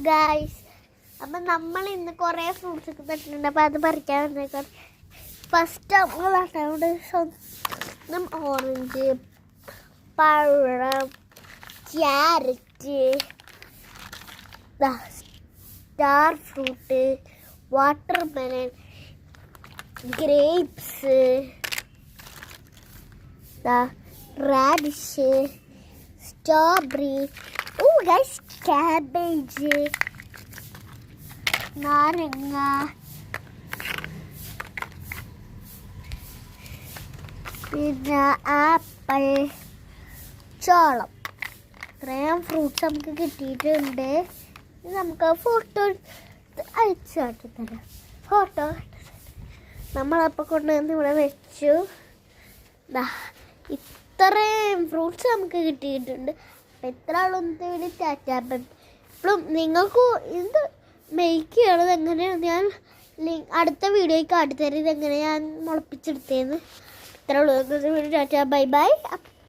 Guys, അപ്പം നമ്മൾ ഇന്ന് കുറേ ഫ്രൂട്ട്സ് ഒക്കെ നട്ടിട്ടുണ്ട്. അപ്പം അത് പറിക്കാൻ വന്നേക്കാം. ഫസ്റ്റ് നമ്മൾ നട്ടോണ്ട് സ്വന്തം ഓറഞ്ച്, പഴം, carrot, star fruit, watermelon, grapes, radish, strawberry, guys cabbage, നാരങ്ങ, പിന്നെ ആപ്പിൾ, ചോളം. ഇത്രയും ഫ്രൂട്ട്സ് നമുക്ക് കിട്ടിയിട്ടുണ്ട്. നമുക്ക് ഫോട്ടോ അയച്ചു കാട്ടിത്തരാം. ഫോട്ടോ നമ്മളപ്പോൾ കൊണ്ടുവന്ന് ഇവിടെ വെച്ചു. ഇത്രയും ഫ്രൂട്ട്സ് നമുക്ക് കിട്ടിയിട്ടുണ്ട്. അപ്പം എത്ര ആളൊന്നും ടാറ്റാ. ഇപ്പോഴും നിങ്ങൾക്ക് ഇത് മേക്ക് ചെയ്യണത് എങ്ങനെയാണ് ഞാൻ അടുത്ത വീഡിയോയിൽ കാട്ടിത്തരും. ഇതെങ്ങനെ ഞാൻ മുളപ്പിച്ചെടുത്തേന്ന്. ഇത്ര ഉള്ളൂ. Tata, bye bye.